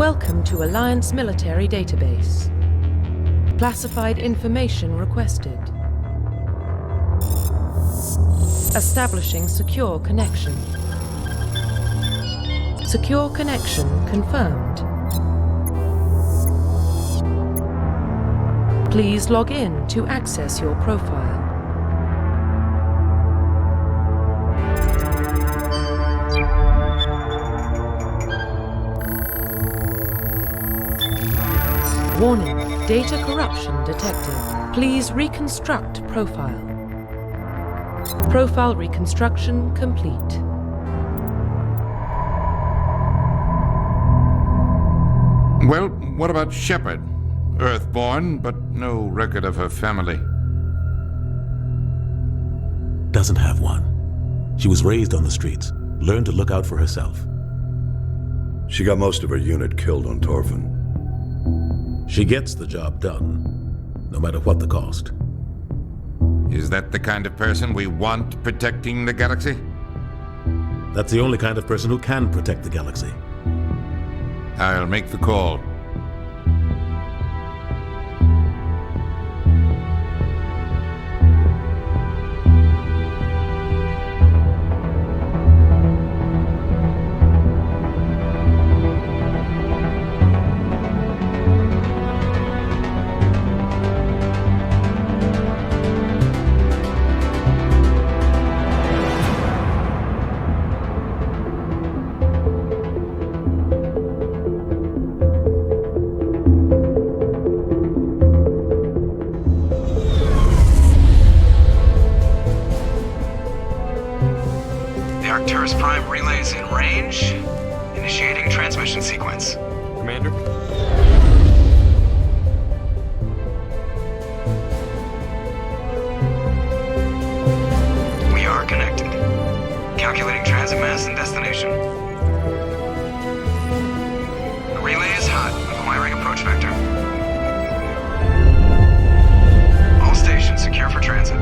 Welcome to Alliance Military Database. Classified information requested. Establishing secure connection. Secure connection confirmed. Please log in to access your profile. Warning, data corruption detected. Please reconstruct profile. Profile reconstruction complete. Well, what about Shepard? Earthborn, but no record of her family. Doesn't have one. She was raised on the streets, learned to look out for herself. She got most of her unit killed on Torfin. She gets the job done, no matter what the cost. Is that the kind of person we want protecting the galaxy? That's the only kind of person who can protect the galaxy. I'll make the call. Arcturus Prime relays in range. Initiating transmission sequence. Commander? We are connected. Calculating transit mass and destination. The relay is hot, acquiring approach vector. All stations secure for transit.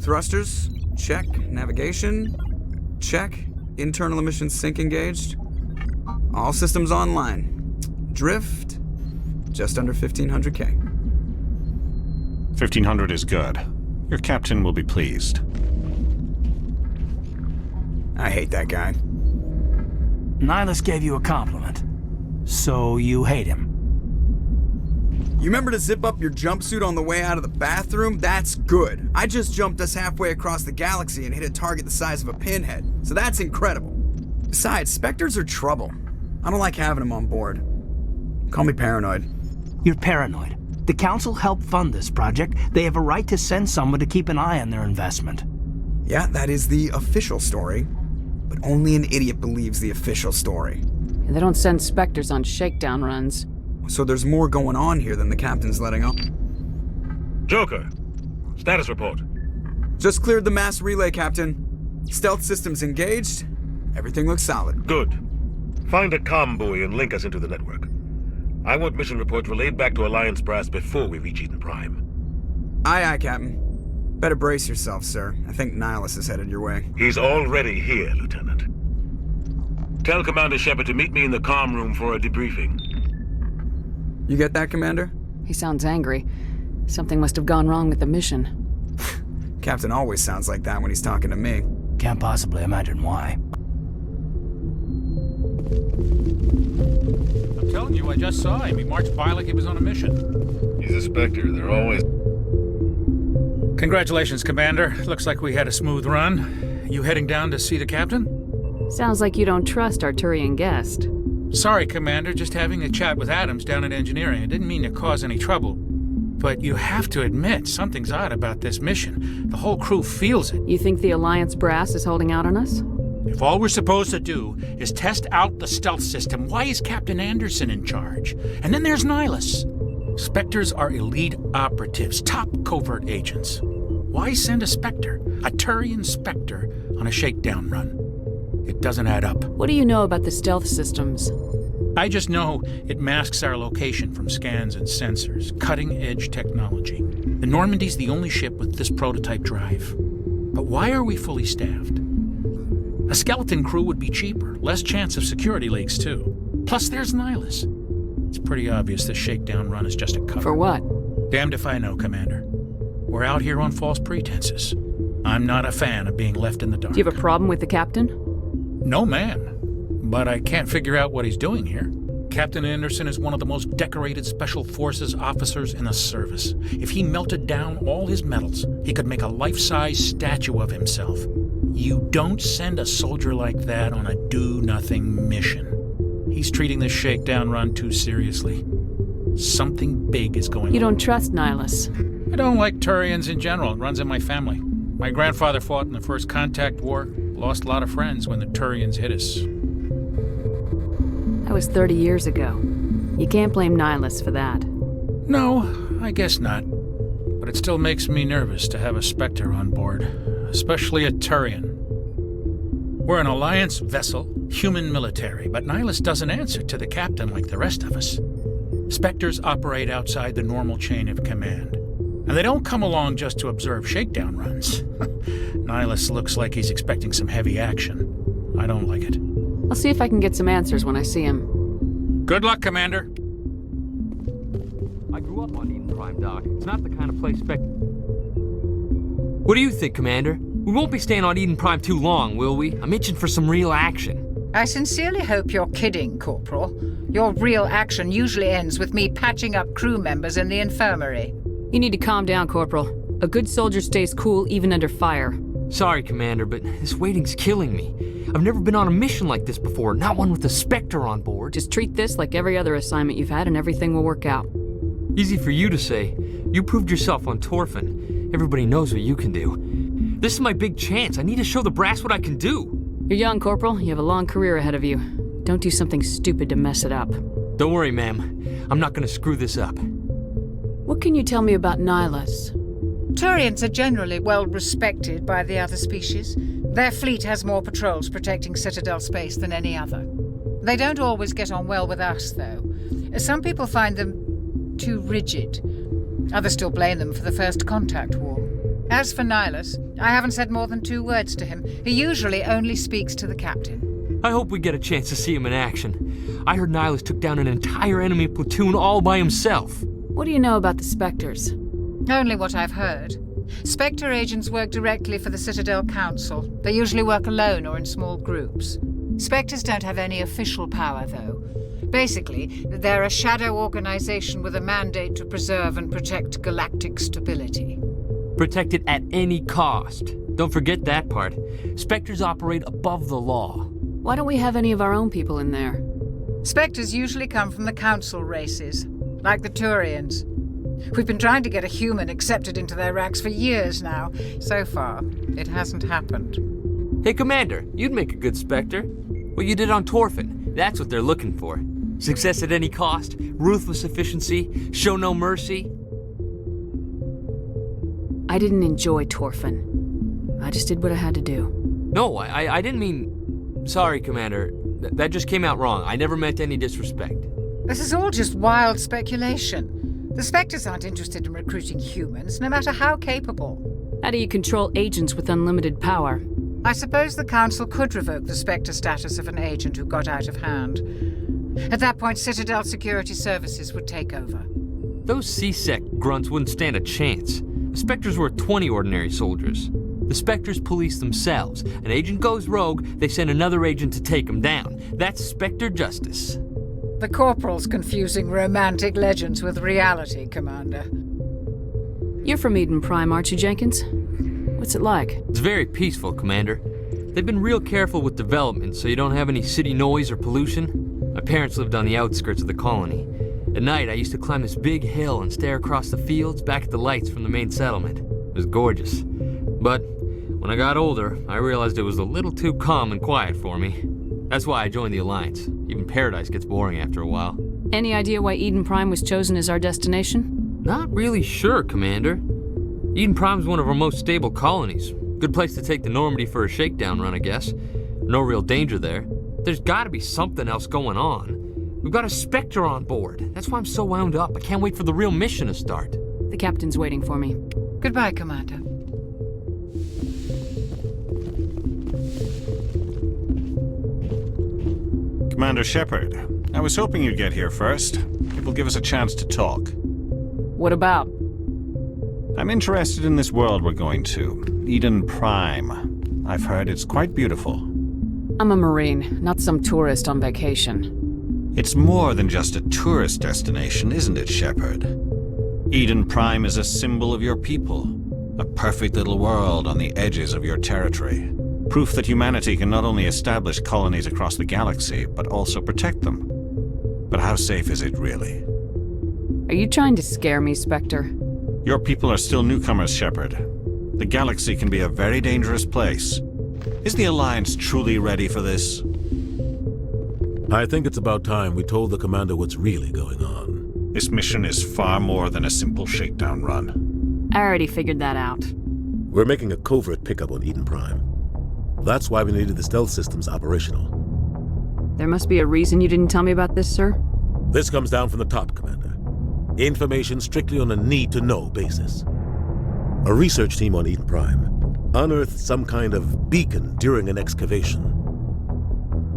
Thrusters, check. Navigation, check. Internal emissions sync engaged. All systems online. Drift, just under 1500K. 1500 is good. Your captain will be pleased. I hate that guy. Nihilus gave you a compliment. So you hate him. You remember to zip up your jumpsuit on the way out of the bathroom? That's good. I just jumped us halfway across the galaxy and hit a target the size of a pinhead, so that's incredible. Besides, Spectres are trouble. I don't like having them on board. Call me paranoid. You're paranoid. The Council helped fund this project. They have a right to send someone to keep an eye on their investment. Yeah, that is the official story. But only an idiot believes the official story. And they don't send Spectres on shakedown runs. So there's more going on here than the captain's letting on. Joker, status report. Just cleared the mass relay, Captain. Stealth systems engaged. Everything looks solid. Good. Find a comm buoy and link us into the network. I want mission reports relayed back to Alliance Brass before we reach Eden Prime. Aye, aye, Captain. Better brace yourself, sir. I think Nihilus is headed your way. He's already here, Lieutenant. Tell Commander Shepard to meet me in the comm room for a debriefing. You get that, Commander? He sounds angry. Something must have gone wrong with the mission. Captain always sounds like that when he's talking to me. Can't possibly imagine why. I'm telling you, I just saw him. He marched by like he was on a mission. He's a Spectre. They're always... Congratulations, Commander. Looks like we had a smooth run. You heading down to see the captain? Sounds like you don't trust our Turian guest. Sorry, Commander, just having a chat with Adams down at engineering. I didn't mean to cause any trouble. But you have to admit, something's odd about this mission. The whole crew feels it. You think the Alliance brass is holding out on us? If all we're supposed to do is test out the stealth system, why is Captain Anderson in charge? And then there's Nihilus. Spectres are elite operatives, top covert agents. Why send a Spectre, a Turian Spectre, on a shakedown run? It doesn't add up. What do you know about the stealth systems? I just know it masks our location from scans and sensors. Cutting-edge technology. The Normandy's the only ship with this prototype drive. But why are we fully staffed? A skeleton crew would be cheaper, less chance of security leaks, too. Plus, there's Nihilus. It's pretty obvious this shakedown run is just a cover. For what? Damned if I know, Commander. We're out here on false pretenses. I'm not a fan of being left in the dark. Do you have a problem with the captain? No, man. But I can't figure out what he's doing here. Captain Anderson is one of the most decorated Special Forces officers in the service. If he melted down all his medals, he could make a life-size statue of himself. You don't send a soldier like that on a do-nothing mission. He's treating this shakedown run too seriously. Something big is going on. You don't trust Nihilus? I don't like Turians in general. It runs in my family. My grandfather fought in the First Contact War. Lost a lot of friends when the Turians hit us. That was 30 years ago. You can't blame Nihilus for that. No, I guess not. But it still makes me nervous to have a Spectre on board, especially a Turian. We're an Alliance vessel, human military, but Nihilus doesn't answer to the captain like the rest of us. Spectres operate outside the normal chain of command. And they don't come along just to observe shakedown runs. Nihilus looks like he's expecting some heavy action. I don't like it. I'll see if I can get some answers when I see him. Good luck, Commander. I grew up on Eden Prime, Doc. It's not the kind of place What do you think, Commander? We won't be staying on Eden Prime too long, will we? I'm itching for some real action. I sincerely hope you're kidding, Corporal. Your real action usually ends with me patching up crew members in the infirmary. You need to calm down, Corporal. A good soldier stays cool even under fire. Sorry, Commander, but this waiting's killing me. I've never been on a mission like this before, not one with a Spectre on board. Just treat this like every other assignment you've had and everything will work out. Easy for you to say. You proved yourself on Torfin. Everybody knows what you can do. This is my big chance. I need to show the brass what I can do. You're young, Corporal. You have a long career ahead of you. Don't do something stupid to mess it up. Don't worry, ma'am. I'm not gonna screw this up. What can you tell me about Nihilus? Turians are generally well respected by the other species. Their fleet has more patrols protecting Citadel space than any other. They don't always get on well with us, though. Some people find them too rigid. Others still blame them for the First Contact War. As for Nihilus, I haven't said more than 2 words to him. He usually only speaks to the captain. I hope we get a chance to see him in action. I heard Nihilus took down an entire enemy platoon all by himself. What do you know about the Spectres? Only what I've heard. Spectre agents work directly for the Citadel Council. They usually work alone or in small groups. Spectres don't have any official power, though. Basically, they're a shadow organization with a mandate to preserve and protect galactic stability. Protect it at any cost. Don't forget that part. Spectres operate above the law. Why don't we have any of our own people in there? Spectres usually come from the Council races, like the Turians. We've been trying to get a human accepted into their ranks for years now. So far, it hasn't happened. Hey, Commander, you'd make a good Spectre. What you did on Torfin, that's what they're looking for. Success at any cost, ruthless efficiency, show no mercy. I didn't enjoy Torfin. I just did what I had to do. No, I didn't mean... Sorry, Commander. That just came out wrong. I never meant any disrespect. This is all just wild speculation. The Spectres aren't interested in recruiting humans, no matter how capable. How do you control agents with unlimited power? I suppose the Council could revoke the Spectre status of an agent who got out of hand. At that point, Citadel Security Services would take over. Those C-Sec grunts wouldn't stand a chance. The Spectres were 20 ordinary soldiers. The Spectres police themselves. An agent goes rogue, they send another agent to take him down. That's Spectre justice. The Corporal's confusing romantic legends with reality, Commander. You're from Eden Prime, aren't you, Jenkins? What's it like? It's very peaceful, Commander. They've been real careful with development so you don't have any city noise or pollution. My parents lived on the outskirts of the colony. At night, I used to climb this big hill and stare across the fields back at the lights from the main settlement. It was gorgeous. But when I got older, I realized it was a little too calm and quiet for me. That's why I joined the Alliance. Even Paradise gets boring after a while. Any idea why Eden Prime was chosen as our destination? Not really sure, Commander. Eden Prime's one of our most stable colonies. Good place to take the Normandy for a shakedown run, I guess. No real danger there. There's gotta be something else going on. We've got a Spectre on board. That's why I'm so wound up. I can't wait for the real mission to start. The captain's waiting for me. Goodbye, Commander. Commander Shepard, I was hoping you'd get here first. It will give us a chance to talk. What about? I'm interested in this world we're going to, Eden Prime. I've heard it's quite beautiful. I'm a Marine, not some tourist on vacation. It's more than just a tourist destination, isn't it, Shepard? Eden Prime is a symbol of your people. A perfect little world on the edges of your territory. Proof that humanity can not only establish colonies across the galaxy, but also protect them. But how safe is it, really? Are you trying to scare me, Spectre? Your people are still newcomers, Shepard. The galaxy can be a very dangerous place. Is the Alliance truly ready for this? I think it's about time we told the Commander what's really going on. This mission is far more than a simple shakedown run. I already figured that out. We're making a covert pickup on Eden Prime. That's why we needed the stealth systems operational. There must be a reason you didn't tell me about this, sir? This comes down from the top, Commander. Information strictly on a need-to-know basis. A research team on Eden Prime unearthed some kind of beacon during an excavation.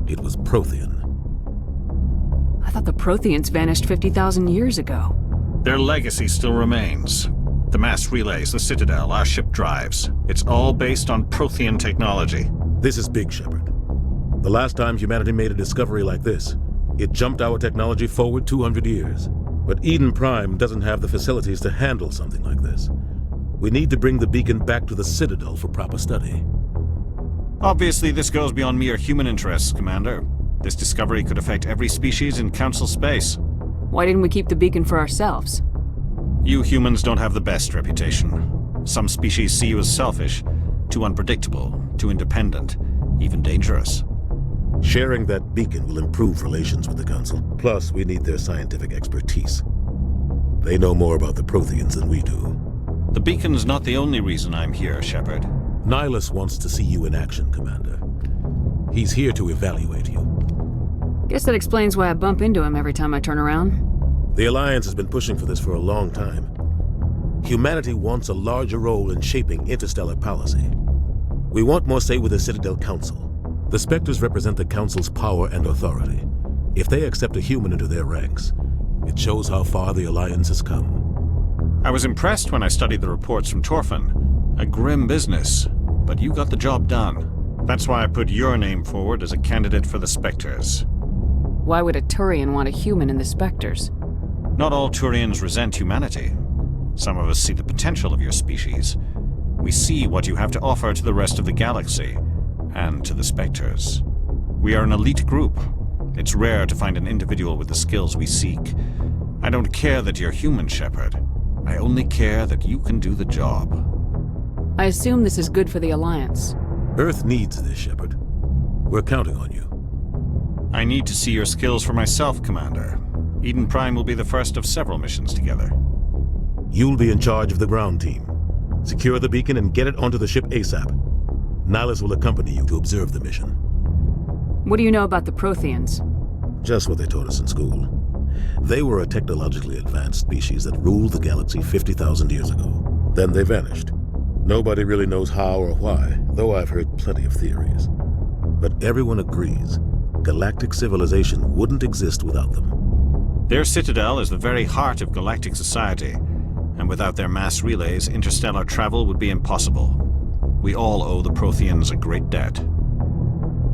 It was Prothean. I thought the Protheans vanished 50,000 years ago. Their legacy still remains. The mass relays, the Citadel, our ship drives. It's all based on Prothean technology. This is big, Shepard. The last time humanity made a discovery like this, it jumped our technology forward 200 years. But Eden Prime doesn't have the facilities to handle something like this. We need to bring the beacon back to the Citadel for proper study. Obviously, this goes beyond mere human interests, Commander. This discovery could affect every species in Council space. Why didn't we keep the beacon for ourselves? You humans don't have the best reputation. Some species see you as selfish, too unpredictable, too independent, even dangerous. Sharing that beacon will improve relations with the Council. Plus, we need their scientific expertise. They know more about the Protheans than we do. The beacon's not the only reason I'm here, Shepard. Nihilus wants to see you in action, Commander. He's here to evaluate you. Guess that explains why I bump into him every time I turn around. The Alliance has been pushing for this for a long time. Humanity wants a larger role in shaping interstellar policy. We want more say with the Citadel Council. The Spectres represent the Council's power and authority. If they accept a human into their ranks, it shows how far the Alliance has come. I was impressed when I studied the reports from Torfin. A grim business, but you got the job done. That's why I put your name forward as a candidate for the Spectres. Why would a Turian want a human in the Spectres? Not all Turians resent humanity. Some of us see the potential of your species. We see what you have to offer to the rest of the galaxy, and to the Spectres. We are an elite group. It's rare to find an individual with the skills we seek. I don't care that you're human, Shepard. I only care that you can do the job. I assume this is good for the Alliance. Earth needs this, Shepard. We're counting on you. I need to see your skills for myself, Commander. Eden Prime will be the first of several missions together. You'll be in charge of the ground team. Secure the beacon and get it onto the ship ASAP. Nihilus will accompany you to observe the mission. What do you know about the Protheans? Just what they taught us in school. They were a technologically advanced species that ruled the galaxy 50,000 years ago. Then they vanished. Nobody really knows how or why, though I've heard plenty of theories. But everyone agrees, galactic civilization wouldn't exist without them. Their citadel is the very heart of galactic society, and without their mass relays, interstellar travel would be impossible. We all owe the Protheans a great debt.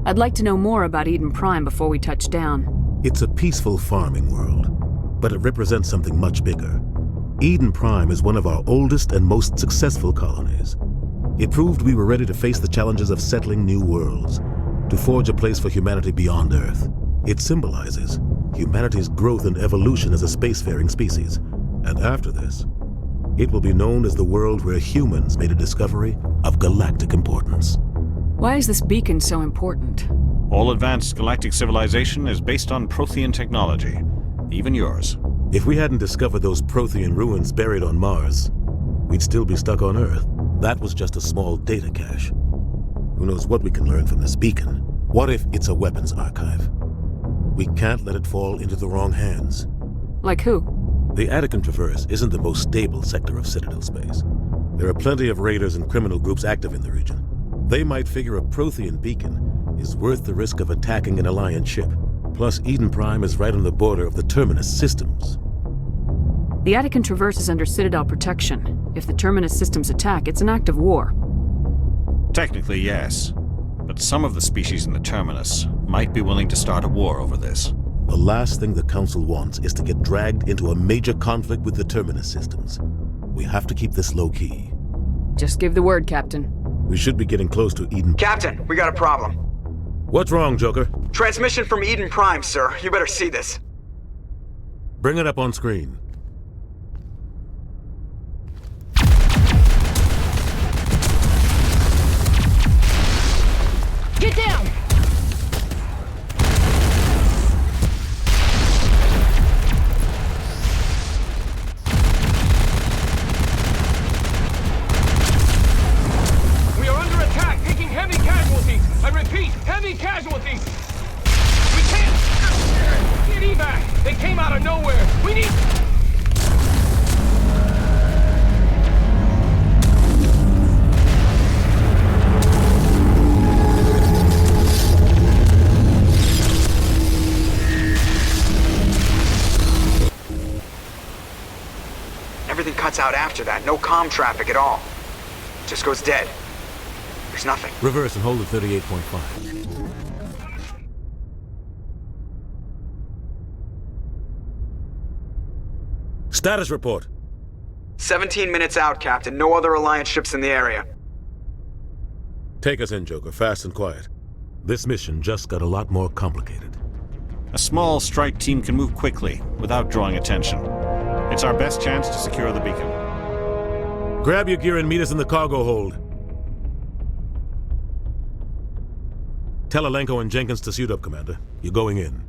I'd like to know more about Eden Prime before we touch down. It's a peaceful farming world, but it represents something much bigger. Eden Prime is one of our oldest and most successful colonies. It proved we were ready to face the challenges of settling new worlds, to forge a place for humanity beyond Earth. It symbolizes humanity's growth and evolution as a spacefaring species. And after this, it will be known as the world where humans made a discovery of galactic importance. Why is this beacon so important? All advanced galactic civilization is based on Prothean technology, even yours. If we hadn't discovered those Prothean ruins buried on Mars, we'd still be stuck on Earth. That was just a small data cache. Who knows what we can learn from this beacon? What if it's a weapons archive? We can't let it fall into the wrong hands. Like who? The Attican Traverse isn't the most stable sector of Citadel space. There are plenty of raiders and criminal groups active in the region. They might figure a Prothean beacon is worth the risk of attacking an Alliance ship. Plus, Eden Prime is right on the border of the Terminus systems. The Attican Traverse is under Citadel protection. If the Terminus systems attack, it's an act of war. Technically, yes. But some of the species in the Terminus might be willing to start a war over this. The last thing the Council wants is to get dragged into a major conflict with the Terminus systems. We have to keep this low-key. Just give the word, Captain. We should be getting close to Eden. Captain, we got a problem. What's wrong, Joker? Transmission from Eden Prime, sir. You better see this. Bring it up on screen. Get down! We are under attack, taking heavy casualties. I repeat, heavy casualties. We can't get evac. They came out of nowhere. We need... Everything cuts out after that. No comm traffic at all. Just goes dead. There's nothing. Reverse and hold at 38.5. Status report. 17 minutes out, Captain. No other Alliance ships in the area. Take us in, Joker, fast and quiet. This mission just got a lot more complicated. A small strike team can move quickly, without drawing attention. It's our best chance to secure the beacon. Grab your gear and meet us in the cargo hold. Tell Alenko and Jenkins to suit up, Commander. You're going in.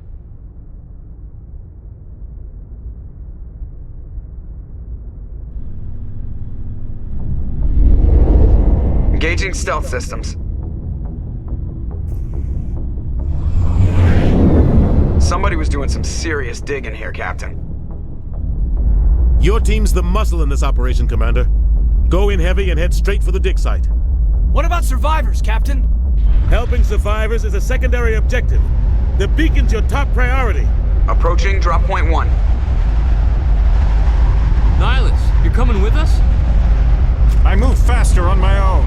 Engaging stealth systems. Somebody was doing some serious digging here, Captain. Your team's the muscle in this operation, Commander. Go in heavy and head straight for the dig site. What about survivors, Captain? Helping survivors is a secondary objective. The beacon's your top priority. Approaching drop point 1. Nihilus, you're coming with us? I move faster on my own.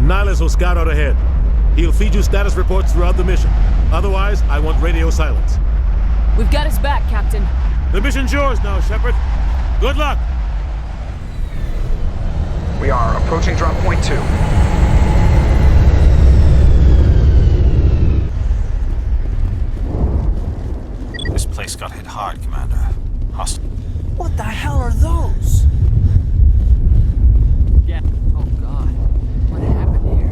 Nihilus will scout out ahead. He'll feed you status reports throughout the mission. Otherwise, I want radio silence. We've got his back, Captain. The mission's yours now, Shepard. Good luck! We are approaching drop point 2. This place got hit hard, Commander. Hostile. What the hell are those? Yeah. Oh, God. What happened here?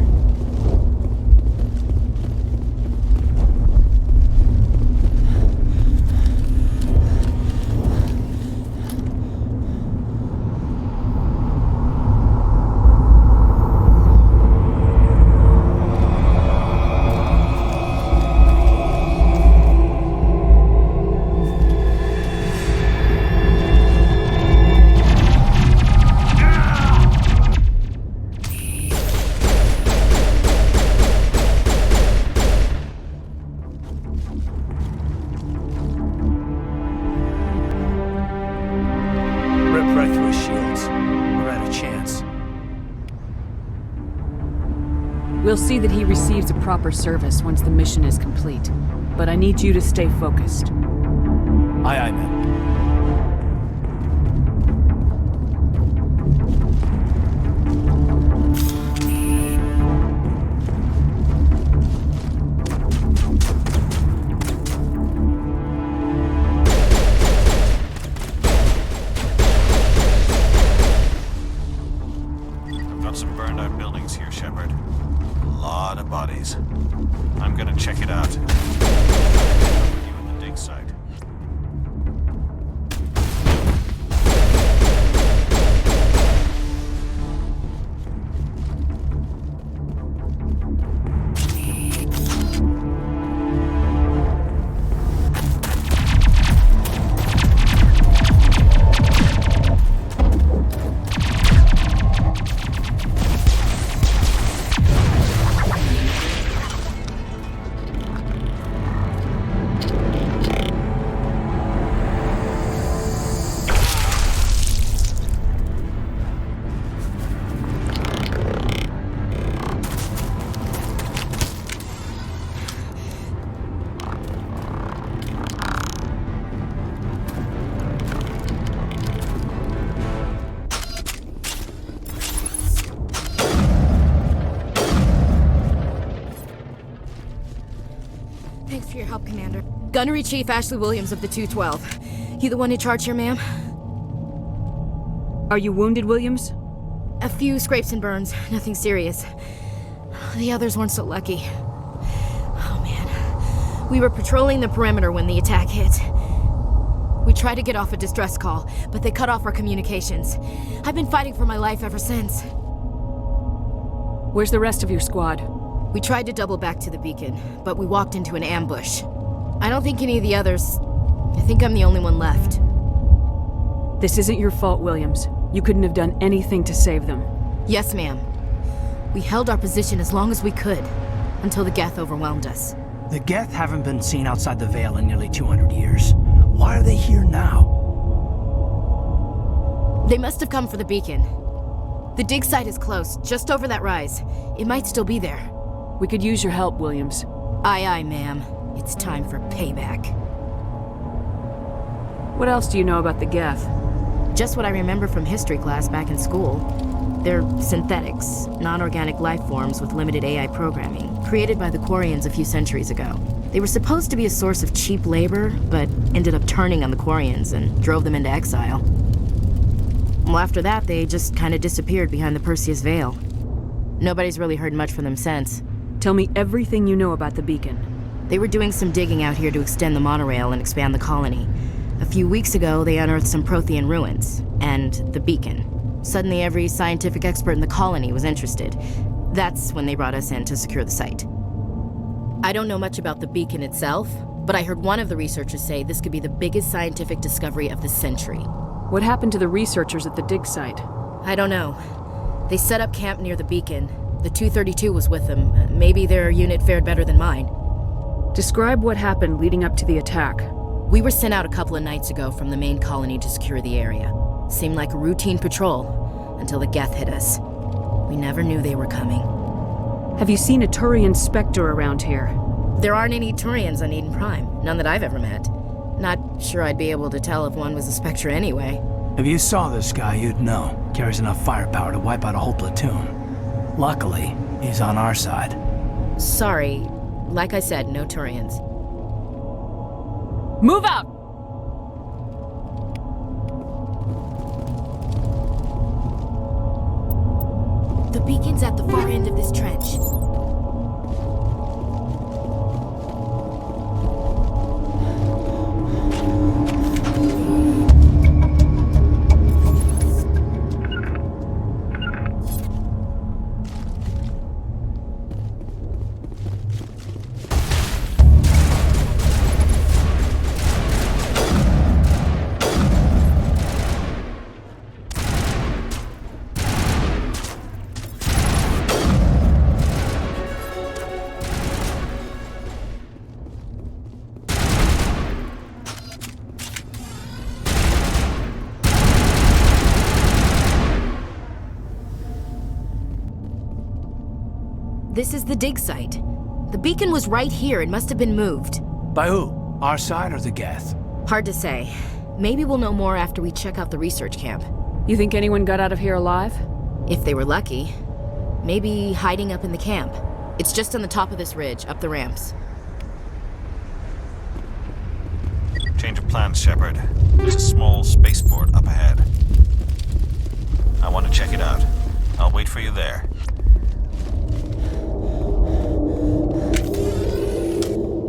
We'll see that he receives a proper service once the mission is complete. But I need you to stay focused. Aye, aye, ma'am. Gunnery Chief Ashley Williams of the 212. You the one in charge here, ma'am? Are you wounded, Williams? A few scrapes and burns, nothing serious. The others weren't so lucky. Oh man. We were patrolling the perimeter when the attack hit. We tried to get off a distress call, but they cut off our communications. I've been fighting for my life ever since. Where's the rest of your squad? We tried to double back to the beacon, but we walked into an ambush. I don't think any of the others... I think I'm the only one left. This isn't your fault, Williams. You couldn't have done anything to save them. Yes, ma'am. We held our position as long as we could, until the Geth overwhelmed us. The Geth haven't been seen outside the Veil in nearly 200 years. Why are they here now? They must have come for the beacon. The dig site is close, just over that rise. It might still be there. We could use your help, Williams. Aye, aye, ma'am. It's time for payback. What else do you know about the Geth? Just what I remember from history class back in school. They're synthetics, non-organic life forms with limited AI programming, created by the Quarians a few centuries ago. They were supposed to be a source of cheap labor, but ended up turning on the Quarians and drove them into exile. Well, after that, they just kind of disappeared behind the Perseus Veil. Nobody's really heard much from them since. Tell me everything you know about the beacon. They were doing some digging out here to extend the monorail and expand the colony. A few weeks ago, they unearthed some Prothean ruins, and the beacon. Suddenly, every scientific expert in the colony was interested. That's when they brought us in to secure the site. I don't know much about the beacon itself, but I heard one of the researchers say this could be the biggest scientific discovery of the century. What happened to the researchers at the dig site? I don't know. They set up camp near the beacon. The 232 was with them. Maybe their unit fared better than mine. Describe what happened leading up to the attack. We were sent out a couple of nights ago from the main colony to secure the area. Seemed like a routine patrol, until the Geth hit us. We never knew they were coming. Have you seen a Turian Spectre around here? There aren't any Turians on Eden Prime. None that I've ever met. Not sure I'd be able to tell if one was a Spectre anyway. If you saw this guy, you'd know. Carries enough firepower to wipe out a whole platoon. Luckily, he's on our side. Sorry. Like I said, no Turians. Move out! The beacon's at the far end of this trench. This is the dig site. The beacon was right here. It must have been moved. By who? Our side or the Geth? Hard to say. Maybe we'll know more after we check out the research camp. You think anyone got out of here alive? If they were lucky. Maybe hiding up in the camp. It's just on the top of this ridge, up the ramps. Change of plans, Shepard. There's a small spaceport up ahead. I want to check it out. I'll wait for you there.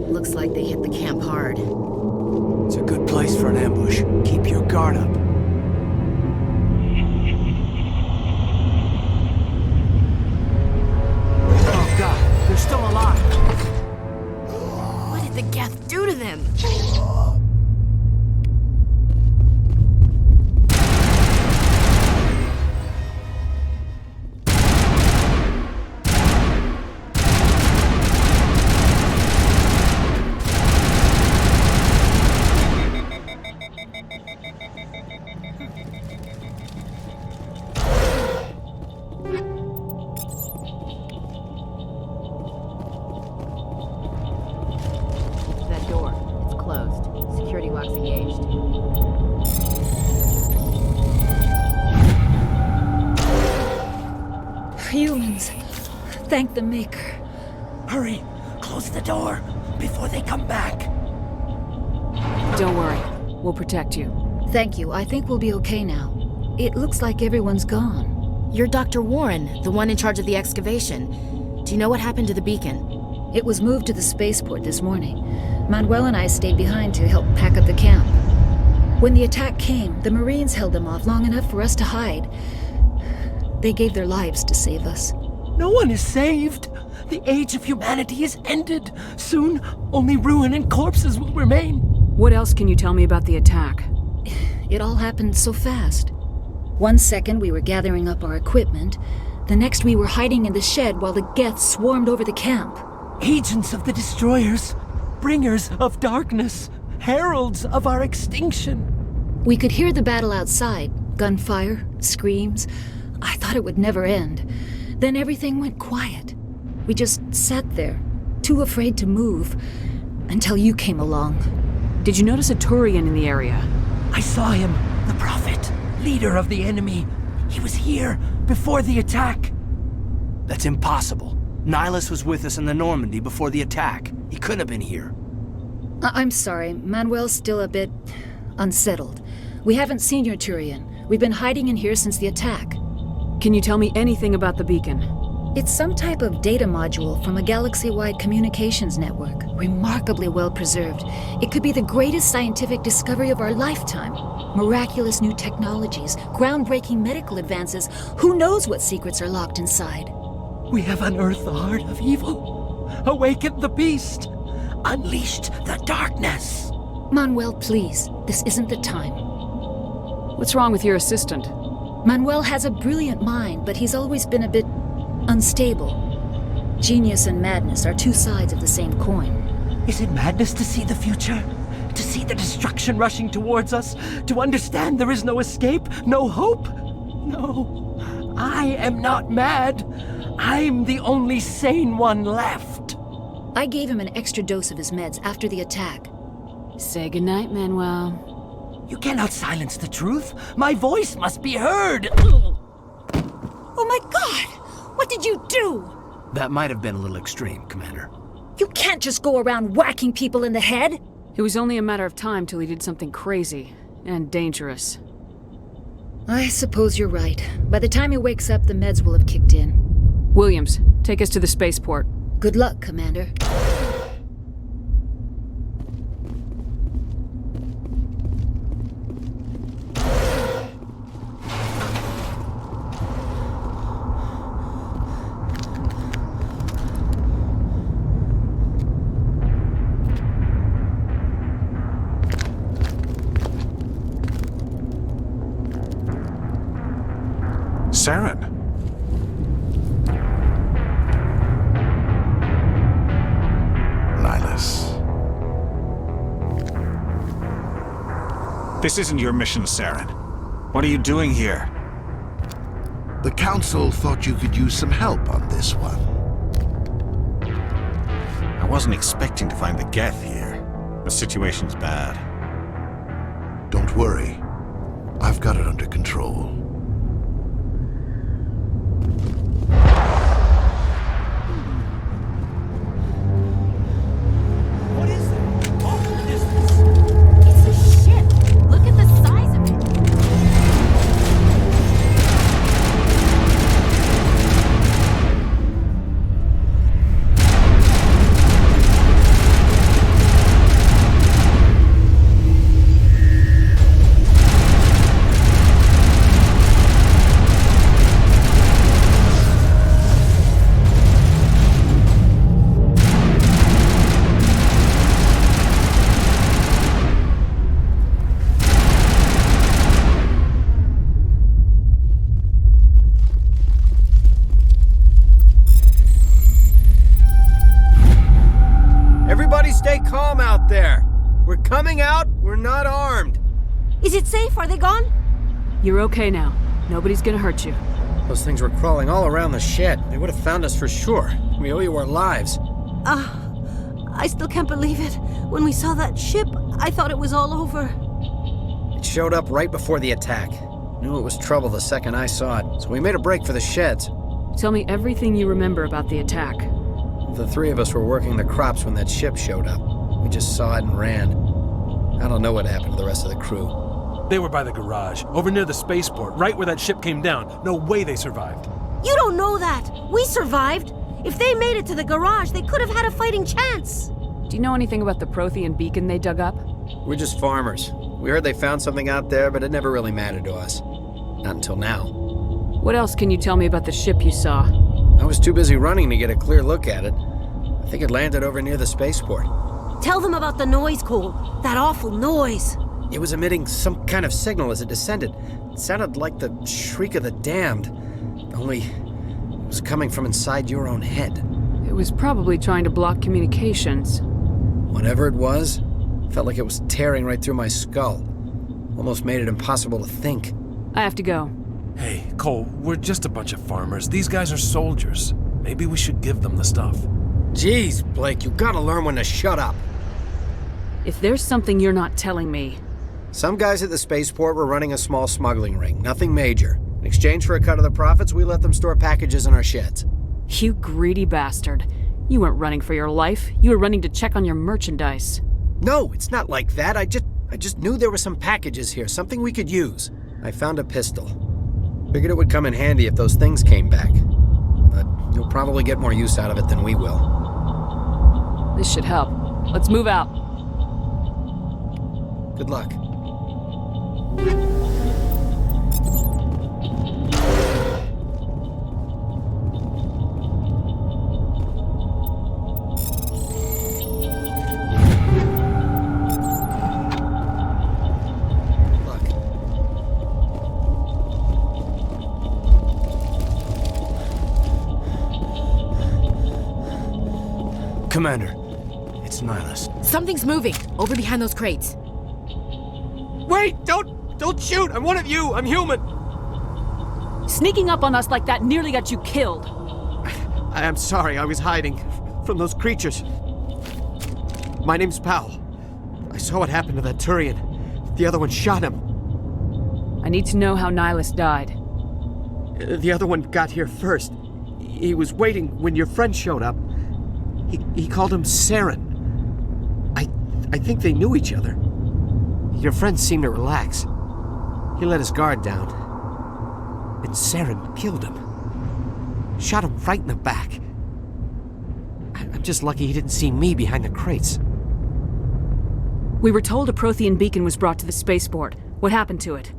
Looks like they hit the camp hard. It's a good place for an ambush. Keep your guard up. Oh God, they're still alive. What did the Geth do to them? Humans. Thank the Maker. Hurry! Close the door before they come back. Don't worry. We'll protect you. Thank you. I think we'll be okay now. It looks like everyone's gone. You're Dr. Warren, the one in charge of the excavation. Do you know what happened to the beacon? It was moved to the spaceport this morning. Manuel and I stayed behind to help pack up the camp. When the attack came, the Marines held them off long enough for us to hide. They gave their lives to save us. No one is saved. The age of humanity is ended. Soon, only ruin and corpses will remain. What else can you tell me about the attack? It all happened so fast. One second we were gathering up our equipment. The next we were hiding in the shed while the Geth swarmed over the camp. Agents of the destroyers, bringers of darkness, heralds of our extinction. We could hear the battle outside. Gunfire, screams. I thought it would never end. Then everything went quiet. We just sat there, too afraid to move, until you came along. Did you notice a Turian in the area? I saw him, the Prophet, leader of the enemy. He was here before the attack. That's impossible. Nihilus was with us in the Normandy before the attack. He couldn't have been here. I'm sorry, Manuel's still a bit unsettled. We haven't seen your Turian. We've been hiding in here since the attack. Can you tell me anything about the beacon? It's some type of data module from a galaxy-wide communications network, remarkably well preserved. It could be the greatest scientific discovery of our lifetime. Miraculous new technologies, groundbreaking medical advances. Who knows what secrets are locked inside? We have unearthed the heart of evil, awakened the beast, unleashed the darkness. Manuel, please, this isn't the time. What's wrong with your assistant? Manuel has a brilliant mind, but he's always been a bit unstable. Genius and madness are two sides of the same coin. Is it madness to see the future? To see the destruction rushing towards us? To understand there is no escape? No hope? No. I am not mad. I'm the only sane one left. I gave him an extra dose of his meds after the attack. Say goodnight, Manuel. You cannot silence the truth. My voice must be heard. Oh my God! What did you do? That might have been a little extreme, Commander. You can't just go around whacking people in the head. It was only a matter of time till he did something crazy and dangerous. I suppose you're right. By the time he wakes up, the meds will have kicked in. Williams, take us to the spaceport. Good luck, Commander. Saren. Nihilus. This isn't your mission, Saren. What are you doing here? The Council thought you could use some help on this one. I wasn't expecting to find the Geth here. The situation's bad. Don't worry. I've got it under control. Stay calm out there. We're coming out, we're not armed. Is it safe? Are they gone? You're okay now. Nobody's gonna hurt you. Those things were crawling all around the shed. They would have found us for sure. We owe you our lives. I still can't believe it. When we saw that ship, I thought it was all over. It showed up right before the attack. Knew it was trouble the second I saw it, so we made a break for the sheds. Tell me everything you remember about the attack. The three of us were working the crops when that ship showed up. We just saw it and ran. I don't know what happened to the rest of the crew. They were by the garage, over near the spaceport, right where that ship came down. No way they survived. You don't know that! We survived! If they made it to the garage, they could have had a fighting chance! Do you know anything about the Prothean beacon they dug up? We're just farmers. We heard they found something out there, but it never really mattered to us. Not until now. What else can you tell me about the ship you saw? I was too busy running to get a clear look at it. I think it landed over near the spaceport. Tell them about the noise, Cole. That awful noise. It was emitting some kind of signal as it descended. It sounded like the shriek of the damned. Only it was coming from inside your own head. It was probably trying to block communications. Whatever it was, felt like it was tearing right through my skull. Almost made it impossible to think. I have to go. Hey, Cole, we're just a bunch of farmers. These guys are soldiers. Maybe we should give them the stuff. Jeez, Blake, you gotta learn when to shut up. If there's something you're not telling me... Some guys at the spaceport were running a small smuggling ring. Nothing major. In exchange for a cut of the profits, we let them store packages in our sheds. You greedy bastard. You weren't running for your life. You were running to check on your merchandise. No, it's not like that. I just knew there were some packages here, something we could use. I found a pistol. Figured it would come in handy if those things came back. But you'll probably get more use out of it than we will. This should help. Let's move out. Good luck. Commander, it's Nihilus. Something's moving, over behind those crates. Wait, don't shoot! I'm one of you! I'm human! Sneaking up on us like that nearly got you killed. I'm sorry, I was hiding from those creatures. My name's Powell. I saw what happened to that Turian. The other one shot him. I need to know how Nihilus died. The other one got here first. He was waiting when your friend showed up. He called him Saren. I think they knew each other. Your friend seemed to relax. He let his guard down. And Saren killed him. Shot him right in the back. I'm just lucky he didn't see me behind the crates. We were told a Prothean beacon was brought to the spaceport. What happened to it?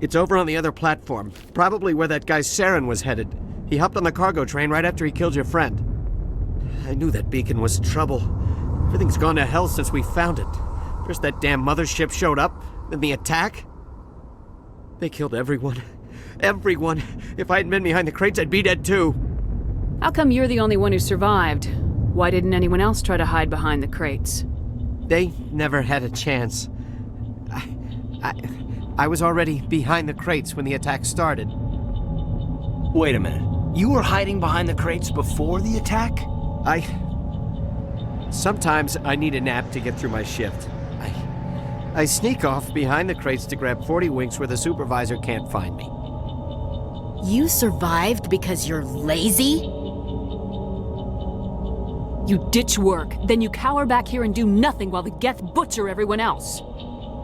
It's over on the other platform. Probably where that guy Saren was headed. He hopped on the cargo train right after he killed your friend. I knew that beacon was trouble. Everything's gone to hell since we found it. First that damn mothership showed up, then the attack. They killed everyone. Everyone. If I hadn't been behind the crates, I'd be dead too. How come you're the only one who survived? Why didn't anyone else try to hide behind the crates? They never had a chance. I was already behind the crates when the attack started. Wait a minute. You were hiding behind the crates before the attack? Sometimes I need a nap to get through my shift. I sneak off behind the crates to grab 40 winks where the supervisor can't find me. You survived because you're lazy? You ditch work, then you cower back here and do nothing while the Geth butcher everyone else.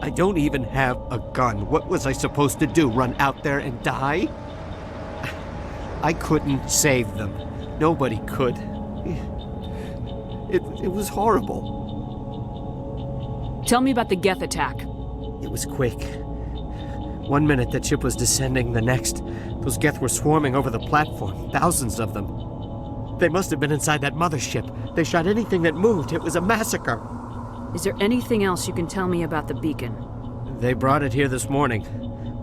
I don't even have a gun. What was I supposed to do, run out there and die? I couldn't save them. Nobody could. It was horrible. Tell me about the Geth attack. It was quick. 1 minute that ship was descending, the next, those Geth were swarming over the platform, thousands of them. They must have been inside that mothership. They shot anything that moved. It was a massacre. Is there anything else you can tell me about the beacon? They brought it here this morning.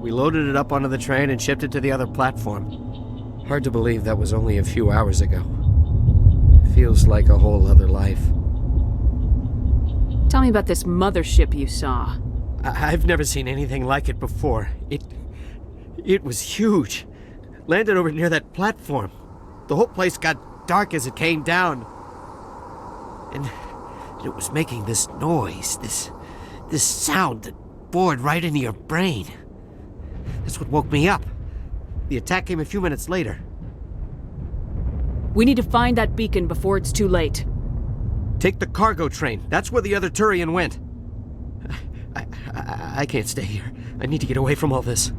We loaded it up onto the train and shipped it to the other platform. Hard to believe that was only a few hours ago. Feels like a whole other life. Tell me about this mothership you saw. I've never seen anything like it before. It was huge. Landed over near that platform. The whole place got dark as it came down. And it was making this noise, this sound that bored right into your brain. That's what woke me up. The attack came a few minutes later. We need to find that beacon before it's too late. Take the cargo train. That's where the other Turian went. I can't stay here. I need to get away from all this.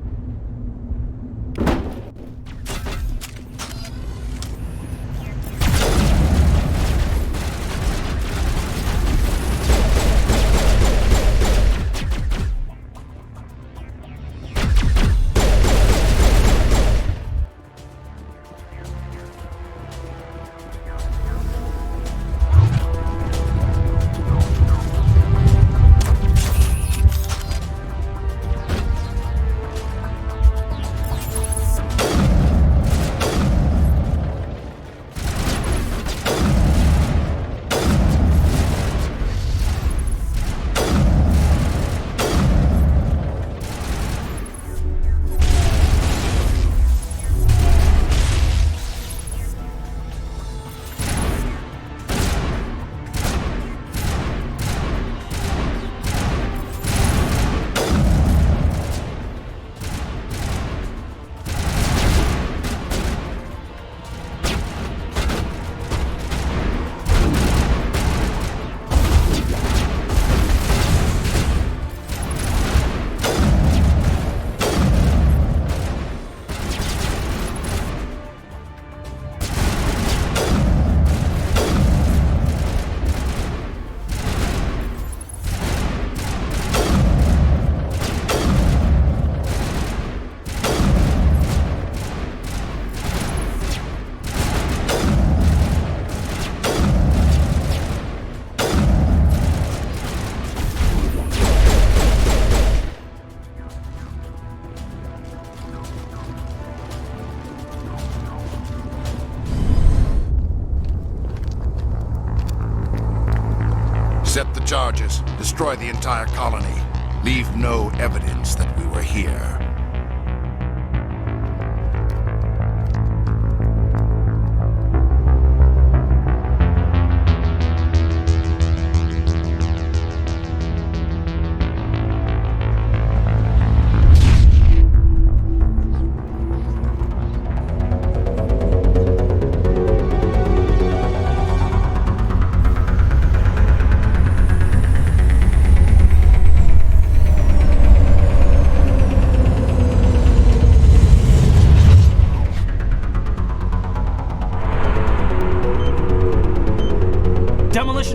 Set the charges. Destroy the entire colony. Leave no evidence that we were here.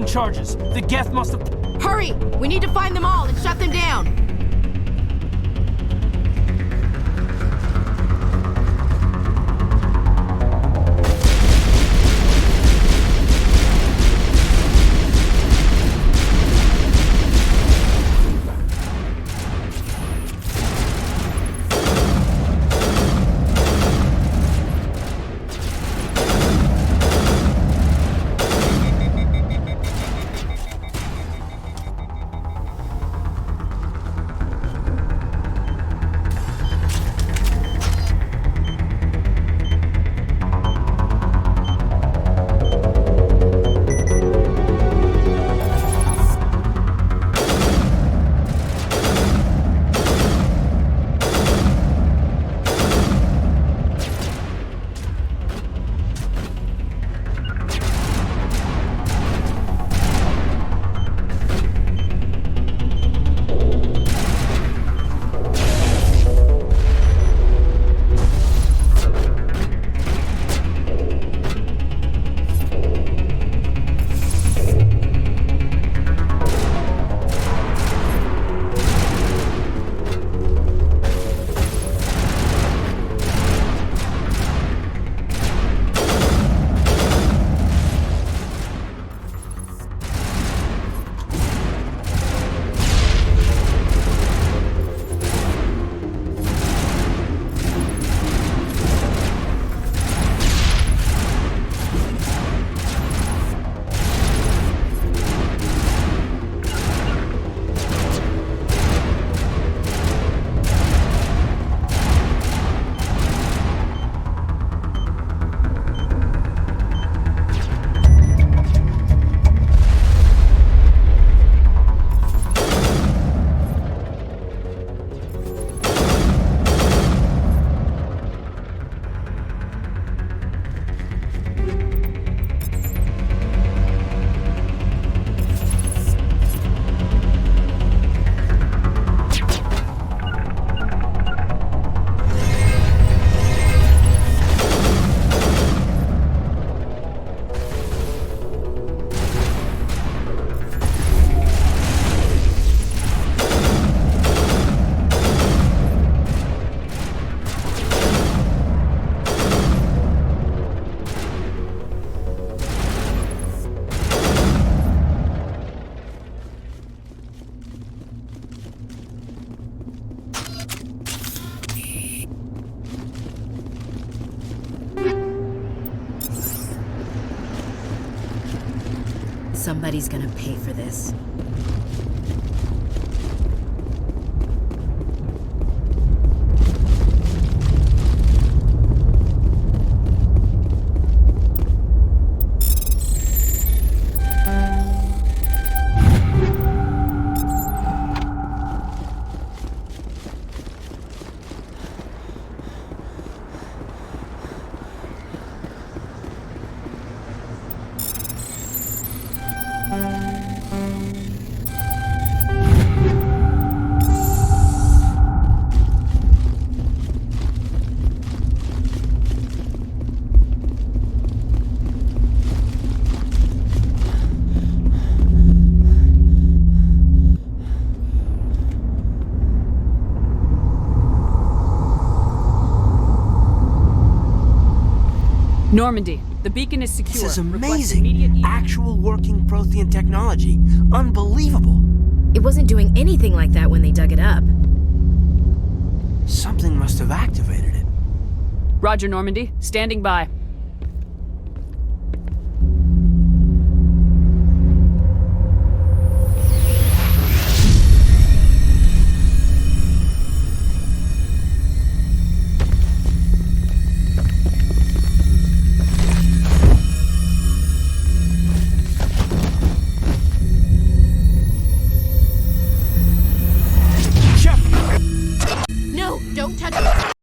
Charges. The Geth must have... Hurry! We need to find them all and shut them down! Somebody's gonna pay for this. Normandy, the beacon is secure. This is Request amazing. immediate- Actual working Prothean technology. Unbelievable. It wasn't doing anything like that when they dug it up. Something must have activated it. Roger, Normandy. Standing by. No, don't touch it.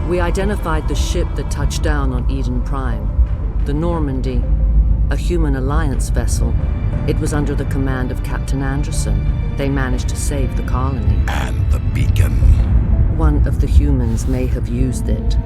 We identified the ship that touched down on Eden Prime. The Normandy, a human alliance vessel. It was under the command of Captain Anderson. They managed to save the colony. And the beacon. One of the humans may have used it.